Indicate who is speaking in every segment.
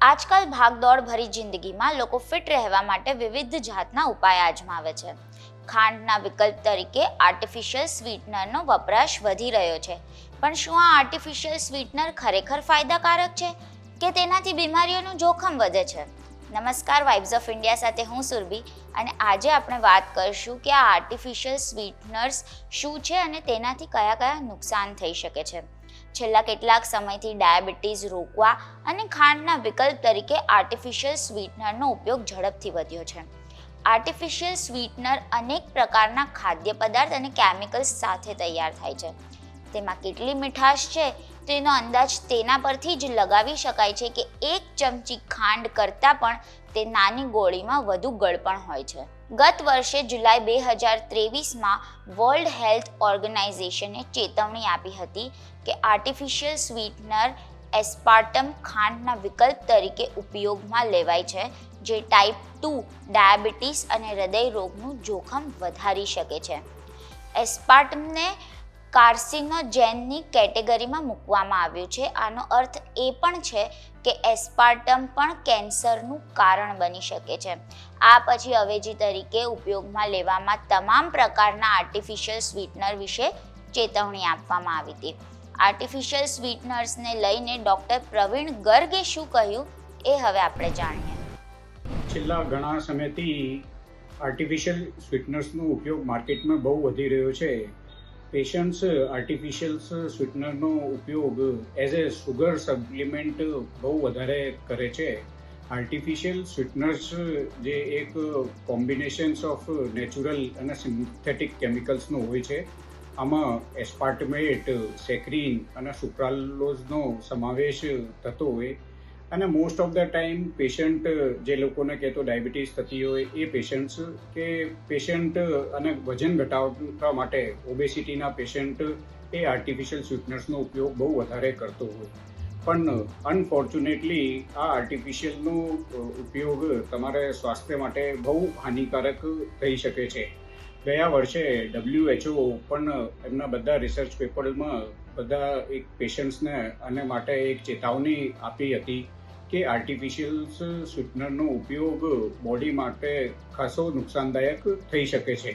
Speaker 1: આજકાલ ભાગદોડ ભરી જિંદગીમાં લોકો ફિટ રહેવા માટે વિવિધ જાતના ઉપાય આજમાવે છે. ખાંડના વિકલ્પ તરીકે આર્ટિફિશિયલ સ્વીટનરનો વપરાશ વધી રહ્યો છે. પણ શું આ આર્ટિફિશિયલ સ્વીટનર ખરેખર ફાયદાકારક છે કે તેનાથી બીમારીઓનું જોખમ વધે છે? નમસ્કાર, વાઇબ્સ ઓફ ઇન્ડિયા સાથે હું સુરભી, અને આજે આપણે વાત કરીશું કે આ આર્ટિફિશિયલ સ્વીટનર્સ શું છે અને તેનાથી કયા કયા નુકસાન થઈ શકે છે. છેલ્લા કેટલાક સમયથી ડાયાબિટીસ રોકવા અને ખાંડના વિકલ્પ તરીકે આર્ટિફિશિયલ સ્વીટનરનો ઉપયોગ ઝડપથી વધ્યો છે. આર્ટિફિશિયલ સ્વીટનર અનેક પ્રકારના ખાદ્ય પદાર્થ અને કેમિકલ્સ સાથે તૈયાર થાય છે. તેમાં કેટલી મીઠાશ છે તેનો અંદાજ તેના પરથી જ લગાવી શકાય છે કે એક ચમચી ખાંડ કરતાં પણ તે નાની ગોળીમાં વધુ ગળપણ હોય છે. ગત વર્ષે જુલાઈ 2023માં વર્લ્ડ હેલ્થ ઓર્ગેનાઇઝેશને ચેતવણી આપી હતી કે આર્ટિફિશિયલ સ્વીટનર એસ્પાર્ટમ ખાંડના વિકલ્પ તરીકે ઉપયોગમાં લેવાય છે, જે ટાઈપ 2 ડાયાબિટીસ અને હૃદય રોગનું જોખમ વધારી શકે છે. એસ્પાર્ટમને કાર્સિનોજેનની કેટેગરીમાં મૂકવામાં આવ્યું છે. આનો અર્થ એ પણ છે કે એસ્પાર્ટમ પણ કેન્સરનું કારણ બની શકે છે. આ પછી અવેજી તરીકે ઉપયોગમાં લેવામાં તમામ પ્રકારના આર્ટિફિશિયલ સ્વીટનર વિશે ચેતવણી આપવામાં આવી હતી. આર્ટિફિશિયલ સ્વીટનર્સને લઈને ડૉક્ટર પ્રવીણ ગર્ગે શું કહ્યું એ હવે આપણે જાણીએ.
Speaker 2: છેલ્લા ઘણા સમયથી આર્ટિફિશિયલ સ્વીટનર્સનો ઉપયોગ માર્કેટમાં બહુ વધી રહ્યો છે. પેશન્ટ્સ આર્ટિફિશિયલ સ્વીટનરનો ઉપયોગ એઝ એ સુગર સપ્લિમેન્ટ બહુ વધારે કરે છે. આર્ટિફિશિયલ સ્વીટનર્સ જે એક કોમ્બિનેશન્સ ઓફ નેચરલ અને સિન્થેટિક કેમિકલ્સનો હોય છે. આમાં એસ્પાર્ટમેટ, સેક્રીન અને સુક્રાલોઝનો સમાવેશ થતો હોય, અને most of the time patient જે લોકોને કહેતો ડાયાબિટીસ થતી હોય એ પેશન્ટ અને વજન ઘટાડવા માટે ઓબેસિટીના પેશન્ટ એ આર્ટિફિશિયલ સ્વીટનર્સનો ઉપયોગ બહુ વધારે કરતો હોય. પણ અનફોર્ચ્યુનેટલી આ આર્ટિફિશિયલનો ઉપયોગ તમારા સ્વાસ્થ્ય માટે બહુ હાનિકારક થઈ શકે છે. ગયા વર્ષે WHO પણ એમના બધા રિસર્ચ પેપરમાં બધા એક પેશન્ટ્સને અને માટે એક ચેતવણી આપી હતી કે આર્ટિફિશિયલ સ્વીટનરનો ઉપયોગ બોડી માટે ખાસો નુકસાનદાયક થઈ શકે છે.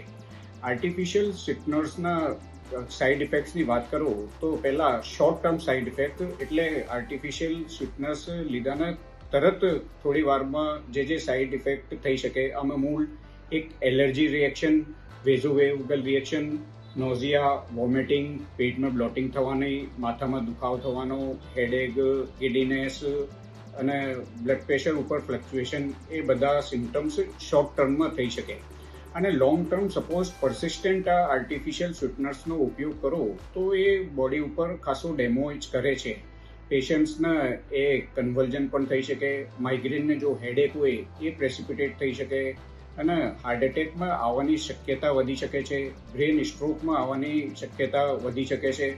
Speaker 2: આર્ટિફિશિયલ સ્વીટનર્સના સાઇડ ઇફેક્ટ્સની વાત કરું તો પહેલાં શોર્ટ ટર્મ સાઇડ ઇફેક્ટ, એટલે આર્ટિફિશિયલ સ્વીટનર્સ લીધાના તરત થોડી વારમાં જે સાઇડ ઇફેક્ટ થઈ શકે, આમાં મૂળ એક એલર્જી રિએક્શન, વેઝોવેગલ રિએક્શન, નોઝિયા, વોમિટિંગ, પેટમાં બ્લોટિંગ થવાની, માથામાં દુખાવો થવાનો, હેડેક, ગિડીનેસ અને બ્લડ પ્રેશર ઉપર ફ્લક્ચ્યુએશન, એ બધા સિમ્ટમ્સ શોર્ટ ટર્મમાં થઈ શકે. અને લોંગ ટર્મ સપોઝ પરસિસ્ટન્ટ આ આર્ટિફિશિયલ સ્વીટનર્સનો ઉપયોગ કરો તો એ બોડી ઉપર ખાસો ડેમેજ કરે છે. પેશન્ટ્સને એ કન્વલ્જન પણ થઈ શકે, માઇગ્રેનને જો હેડેક હોય એ પ્રેસિપિટેટ થઈ શકે, અને હાર્ટ એટેકમાં આવવાની શક્યતા વધી શકે છે, બ્રેન સ્ટ્રોકમાં આવવાની શક્યતા વધી શકે છે.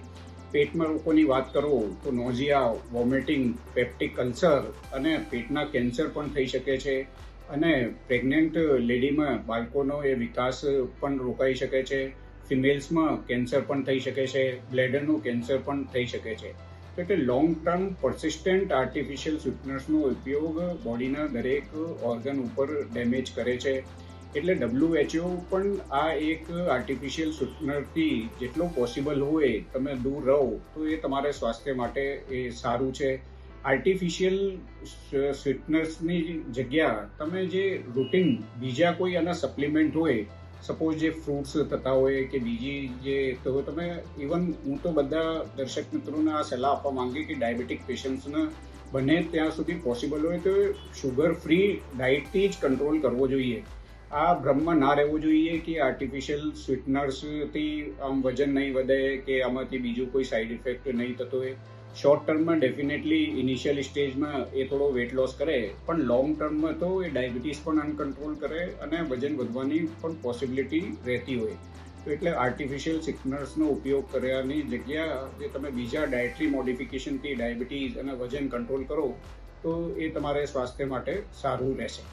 Speaker 2: પેટમાં રોગોની વાત કરો તો નોઝિયા, વોમિટિંગ, પેપ્ટિક અલ્સર અને પેટના કેન્સર પણ થઈ શકે છે. અને પ્રેગ્નન્ટ લેડીમાં બાળકોનો એ વિકાસ પણ રોકાઈ શકે છે. ફિમેલ્સમાં કેન્સર પણ થઈ શકે છે, બ્લેડરનું કેન્સર પણ થઈ શકે છે. એટલે લોંગ ટર્મ પરસિસ્ટન્ટ આર્ટિફિશિયલ સ્વીટનર્સનો ઉપયોગ બોડીના દરેક ઓર્ગન ઉપર ડેમેજ કરે છે. એટલે WHO પણ આ એક આર્ટિફિશિયલ સ્વીટનરથી જેટલો પોસિબલ હોય તમે દૂર રહો તો એ તમારા સ્વાસ્થ્ય માટે એ સારું છે. આર્ટિફિશિયલ સ્વીટનર્સની જગ્યા તમે જે રૂટીન બીજા કોઈ આના સપ્લિમેન્ટ હોય, સપોઝ જે ફ્રૂટ્સ થતા હોય કે બીજી જે, તો તમે ઇવન હું તો બધા દર્શક મિત્રોને આ સલાહ આપવા માંગી કે ડાયાબિટીક પેશન્ટ્સને બને ત્યાં સુધી પોસિબલ હોય તો શુગર ફ્રી ડાયટથી જ કંટ્રોલ કરવો જોઈએ. આ ભ્રમમાં ના રહેવું જોઈએ કે આર્ટિફિશિયલ સ્વીટનર્સથી આમ વજન નહીં વધે કે આમાંથી બીજું કોઈ સાઇડ ઇફેક્ટ નહીં થતો હોય. શોર્ટ ટર્મમાં ડેફિનેટલી ઇનિશિયલ સ્ટેજમાં એ થોડો વેટ લોસ કરે, પણ લોંગ ટર્મમાં તો એ ડાયાબિટીસ પણ અનકન્ટ્રોલ કરે અને વજન વધવાની પણ પોસિબિલિટી રહેતી હોય. તો એટલે આર્ટિફિશિયલ સ્વીટનર્સનો ઉપયોગ કર્યાની જગ્યા જે તમે બીજા ડાયટરી મોડિફિકેશનથી ડાયાબિટીસ અને વજન કંટ્રોલ કરો તો એ તમારા સ્વાસ્થ્ય માટે સારું રહેશે.